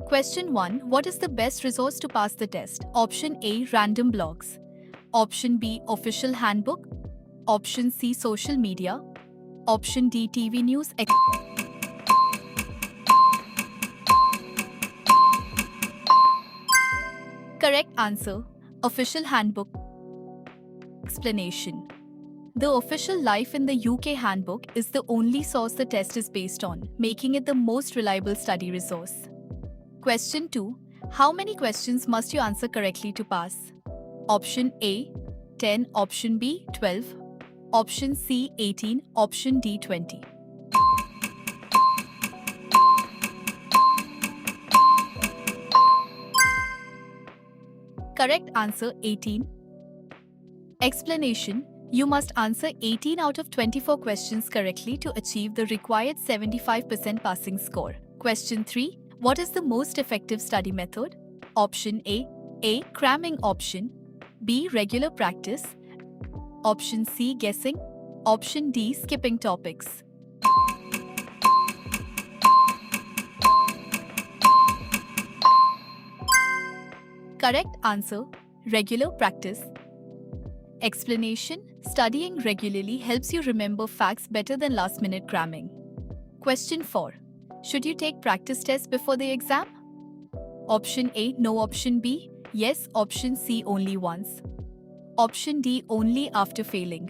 Question 1. What is the best resource to pass the test? Option A. Random blogs. Option B. Official handbook. Option C. Social media. Option D. TV news. Correct answer. Official handbook. Explanation. The official Life in the UK handbook is the only source the test is based on, making it the most reliable study resource. Question 2. How many questions must you answer correctly to pass? Option A. 10. Option B. 12. Option C. 18. Option D. 20. Correct answer 18. Explanation. You must answer 18 out of 24 questions correctly to achieve the required 75% passing score. Question 3. What is the most effective study method? Option A. Cramming. Option B. Regular practice. Option C. Guessing. Option D. Skipping topics. Correct answer. Regular practice. Explanation. Studying regularly helps you remember facts better than last-minute cramming. Question 4. Should you take practice tests before the exam? Option A. No. Option B. Yes. Option C. Only once. Option D. Only after failing.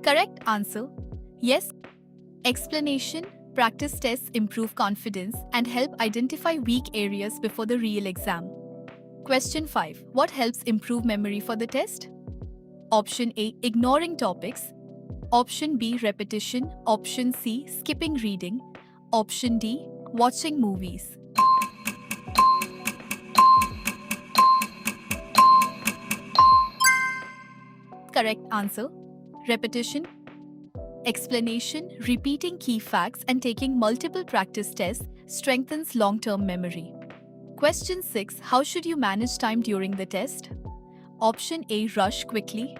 Correct answer. Yes. Explanation. Practice tests improve confidence and help identify weak areas before the real exam. Question 5. What helps improve memory for the test? Option A. Ignoring topics. Option B. Repetition. Option C. Skipping reading. Option D. Watching movies. Correct answer. Repetition. Explanation. Repeating key facts and taking multiple practice tests strengthens long-term memory. Question 6. How should you manage time during the test? Option A. Rush quickly.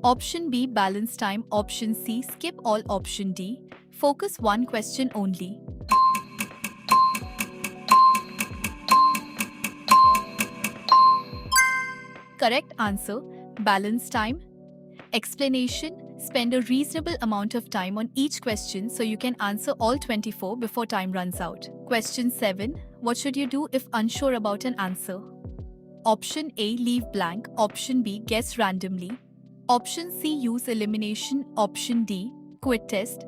Option B. Balance time. Option C. Skip all. Option D. Focus one question only. Correct answer. Balance time. Explanation. Spend a reasonable amount of time on each question so you can answer all 24 before time runs out. Question 7. What should you do if unsure about an answer? Option A. Leave blank. Option B. Guess randomly. Option C. Use elimination. Option D. Quit test.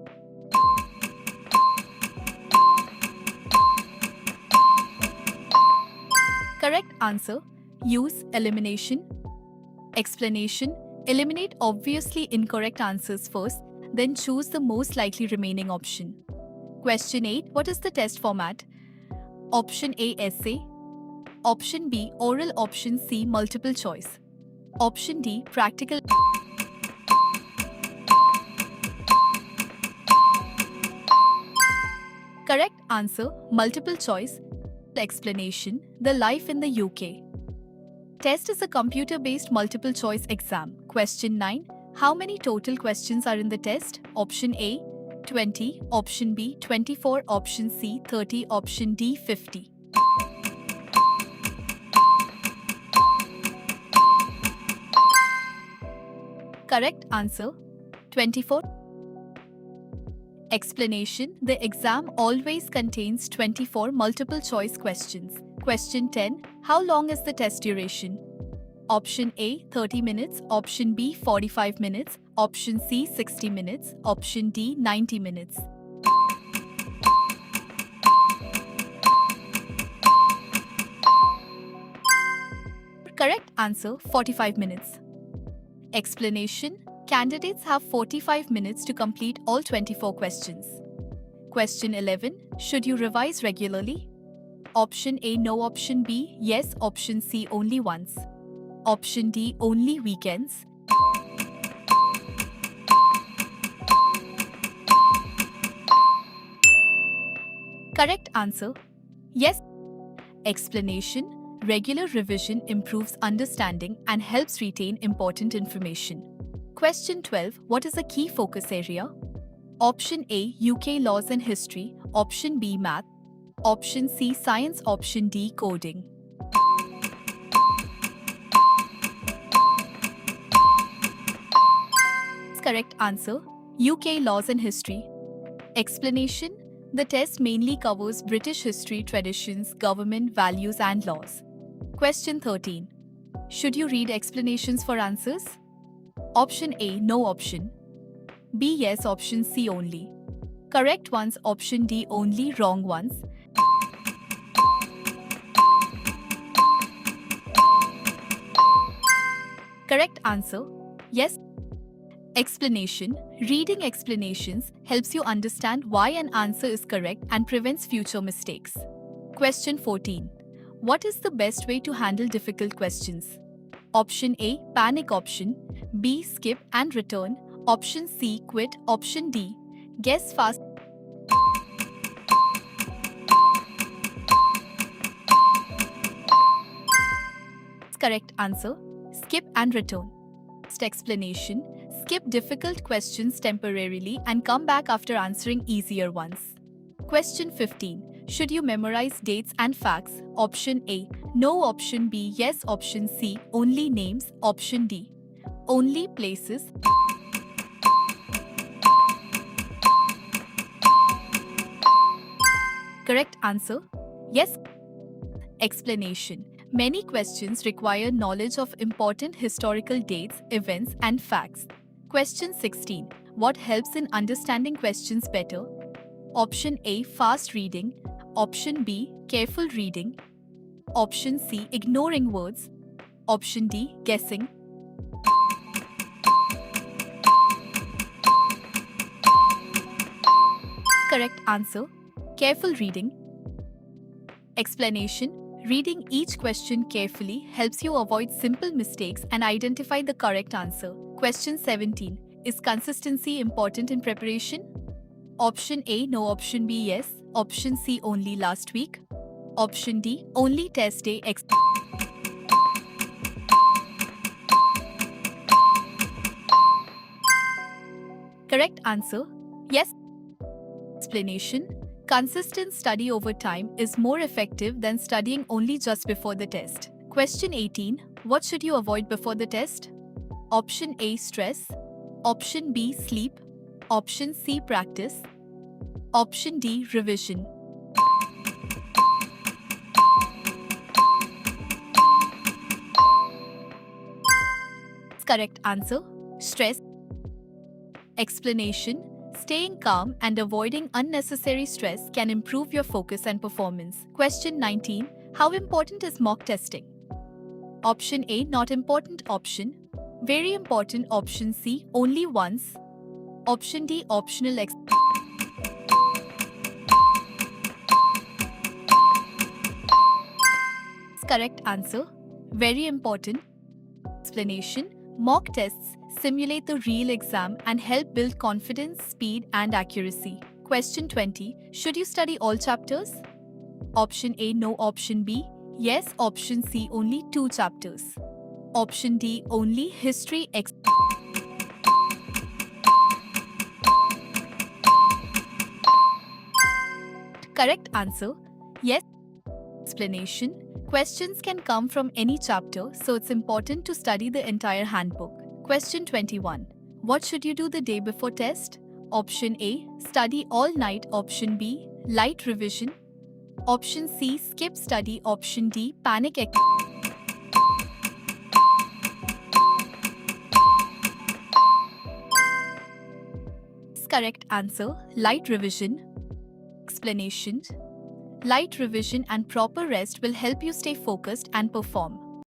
Correct answer. Use elimination. Explanation. Eliminate obviously incorrect answers first, then choose the most likely remaining option. Question 8. What is the test format? Option A. Essay. Option B. Oral. Option C. Multiple choice. Option D. Practical. Correct answer. Multiple choice. Explanation. The Life in the UK test is a computer-based multiple choice exam. Question 9. How many total questions are in the test? Option A. 20. Option B. 24. Option C. 30. Option D. 50. Correct answer. 24. Explanation. The exam always contains 24 multiple choice questions. Question 10. How long is the test duration? Option A. 30 minutes. Option B. 45 minutes. Option C. 60 minutes. Option D. 90 minutes. Correct answer. 45 minutes. Explanation. Candidates have 45 minutes to complete all 24 questions. Question 11. Should you revise regularly? Option A. No. Option B. Yes. Option C. Only once. Option D. Only weekends. Correct answer. Yes. Explanation. Regular revision improves understanding and helps retain important information. Question 12. What is a key focus area? Option A, UK laws and history. Option B, math. Option C, science. Option D, coding. Correct answer, UK laws and history. Explanation. The test mainly covers British history, traditions, government values and laws. Question 13. Should you read explanations for answers? Option A, no option. B, yes. Option C, only. Correct ones, option D, only. Wrong ones. Correct answer, yes. Explanation. Reading explanations helps you understand why an answer is correct and prevents future mistakes. Question 14. What is the best way to handle difficult questions? Option A, panic. Option B, skip and return. Option C, quit. Option D, guess fast. Correct answer, skip and return. Next explanation. Skip difficult questions temporarily and come back after answering easier ones. Question 15. Should you memorize dates and facts? Option A, no. Option B, yes. Option C, only names. Option D, only places. Correct answer, yes. Explanation. Many questions require knowledge of important historical dates, events, and facts. Question 16. What helps in understanding questions better? Option A, fast reading. Option B, careful reading. Option C, ignoring words. Option D, guessing. Correct answer, careful reading. Explanation. Reading each question carefully helps you avoid simple mistakes and identify the correct answer. Question 17. Is consistency important in preparation? Option A, no. Option B, yes. Option C, only last week. Option D, only test day. Correct answer, yes. Explanation. Consistent study over time is more effective than studying only just before the test. Question 18. What should you avoid before the test? Option A, stress. Option B, sleep. Option C, practice. Option D, revision. Correct answer, stress. Explanation. Staying calm and avoiding unnecessary stress can improve your focus and performance. Question 19. How important is mock testing? Option A, not important. Option very important. Option C, only once. Option D, optional. Correct answer, very important. Explanation. Mock tests simulate the real exam and help build confidence, speed, and accuracy. Question 20. Should you study all chapters? Option A, no. Option B, yes. Option C, only 2 chapters. Option D, only history. Correct answer, yes. Explanation. Questions can come from any chapter, so it's important to study the entire handbook. Question 21. What should you do the day before test? Option A, study all night. Option B, light revision. Option C, skip study. Option D, panic. Correct answer, light revision. Explanation. Light revision and proper rest will help you stay focused and perform.